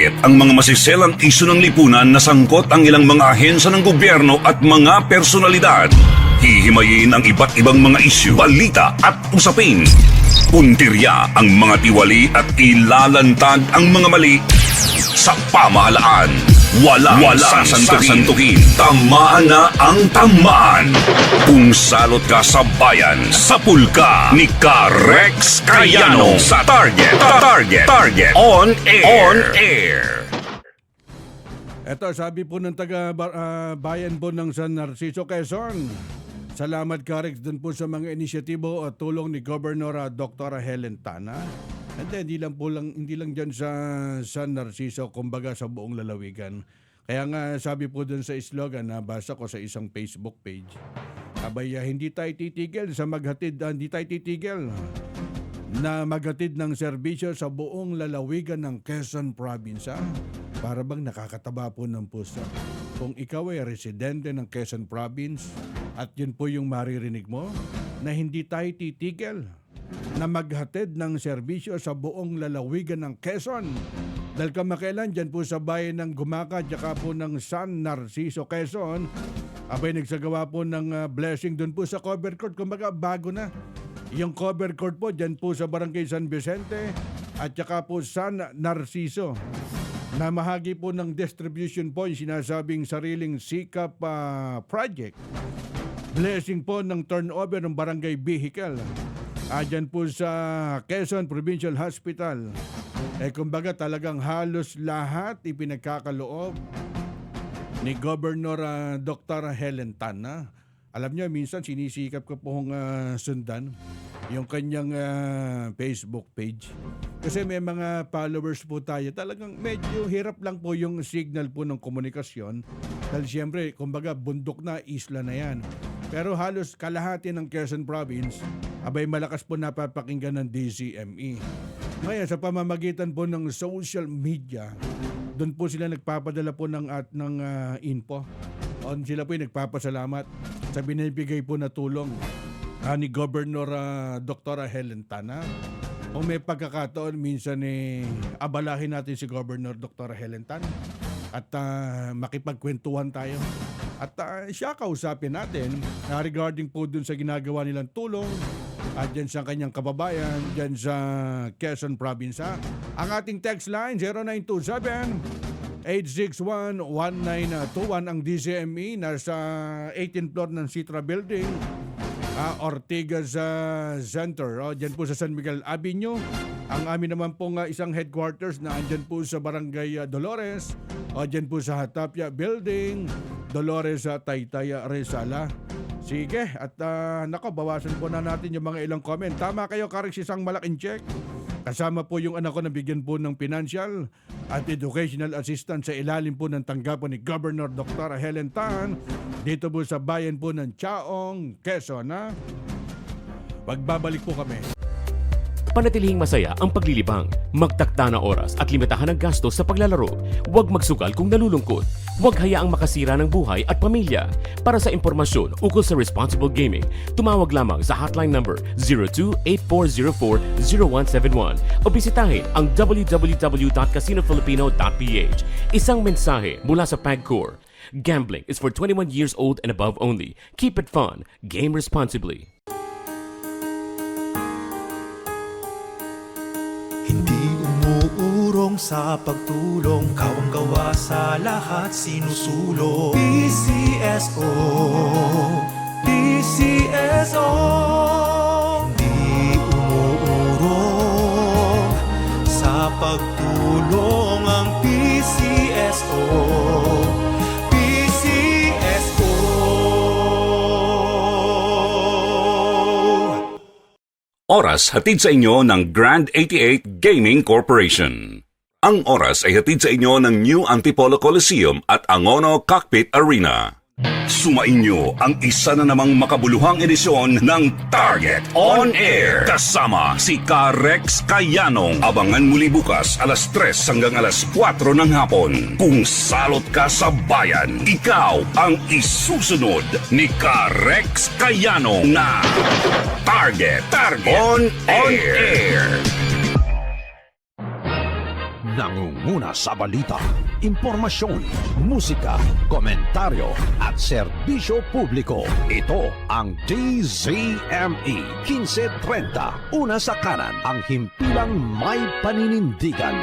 Target ang mga masiselang isyu ng lipunan na sangkot ang ilang mga ahensya ng gobyerno at mga personalidad. Hihimayin ang iba't ibang mga isyu, balita at usapin. Puntirya ang mga tiwali at ilalantad ang mga mali sa pamahalaan. Walang sasantukin. Tamaan na ang tamaan. Kung salot ka sa bayan, sapul ka ni Ka-Rex Cayano sa Target On Air. Eto, sabi po ng bayan po ng San Narciso, Quezon. Salamat, Ka-Rex, dun po sa mga inisyatibo at tulong ni Governor Dr. Helen Tana. And then, hindi lang dyan sa San Narciso, kumbaga sa buong lalawigan. Kaya nga sabi po dun sa slogan, nabasa ko sa isang Facebook page, hindi tayo titigil na maghatid ng serbisyo sa buong lalawigan ng Quezon Province. Para bang nakakataba po ng puso. Kung ikaw ay residente ng Quezon Province at yun po yung maririnig mo, na hindi tayo titigil na maghatid ng serbisyo sa buong lalawigan ng Quezon. Dahil kamakailan dyan po sa bayan ng Gumaka at po ng San Narciso, Quezon, nagsagawa po ng blessing dun po sa cover court. Kumbaga bago na yung cover court po dyan po sa Barangay San Vicente at saka po San Narciso. Namahagi po ng distribution po yung sinasabing sariling sikap project. Blessing po ng turnover ng barangay vehicle. Dyan po sa Quezon Provincial Hospital. Kumbaga talagang halos lahat ipinagkakaloob ni Governor Dr. Helen Tana. Alam niyo, minsan sinisikap ko pong sundan yung kanyang Facebook page. Kasi may mga followers po tayo. Talagang medyo hirap lang po yung signal po ng komunikasyon. Dahil siyempre, kumbaga bundok na, isla na yan. Pero halos kalahati ng Quezon Province, malakas po napapakinggan ng DCME. Ngayon, sa pamamagitan po ng social media, doon po sila nagpapadala po ng info. Sila po yung nagpapasalamat sa binibigay po na tulong ni Governor Dr. Helen Tana. Kung may pagkakataon, minsan abalahin natin si Governor Dr. Helen Tana at makipagkwentuhan tayo. At siya kausapin natin regarding po dun sa ginagawa nilang tulong at dyan sa kanyang kababayan, dyan sa Quezon Province. Ang ating text line, 0927-861-1921. Ang DCME, nasa 18th floor ng Citra Building, Ortigas Center. Dyan po sa San Miguel Avenue. Ang amin naman pong isang headquarters na andyan po sa Barangay Dolores. Dyan po sa Hatapia Building, Dolores Taytay Rizal. Sige, at bawasan po na natin yung mga ilang comment. Tama kayo, Ka-Rex, isang malaking check. Kasama po yung anak ko na bigyan po ng financial at educational assistance sa ilalim po ng tanggapan ni Governor Dr. Helen Tan dito po sa bayan po ng Chaong, Quezon. Magbabalik po kami. Panatilihing masaya ang paglilibang. Magtakda na oras at limitahan ang gastos sa paglalaro. Huwag magsugal kung nalulungkot. Huwag hayaang makasira ng buhay at pamilya. Para sa impormasyon ukol sa responsible gaming, tumawag lamang sa hotline number 02-8404-0171 o bisitahin ang www.casinofilipino.ph. Isang mensahe mula sa PAGCOR. Gambling is for 21 years old and above only. Keep it fun. Game responsibly. Hindi umuurong sa pagtulong, kawang gawa sa lahat sinusulong. PCSO, PCSO. Hindi umuurong sa pagtulong ang PCSO. Oras hatid sa inyo ng Grand 88 Gaming Corporation. Ang oras ay hatid sa inyo ng New Antipolo Coliseum at Angono Cockpit Arena. Sumainyo ang isa na namang makabuluhang edisyon ng Target On Air. Kasama si Ka-Rex Cayano. Abangan muli bukas alas 3 hanggang alas 4 ng hapon. Kung salot ka sa bayan, ikaw ang isusunod ni Ka-Rex Cayano na Target On Air. nangunguna sa balita, impormasyon, musika, komentaryo at serbisyo publiko. Ito ang DZME 1530. Una sa kanan, ang himpilang may paninindigan.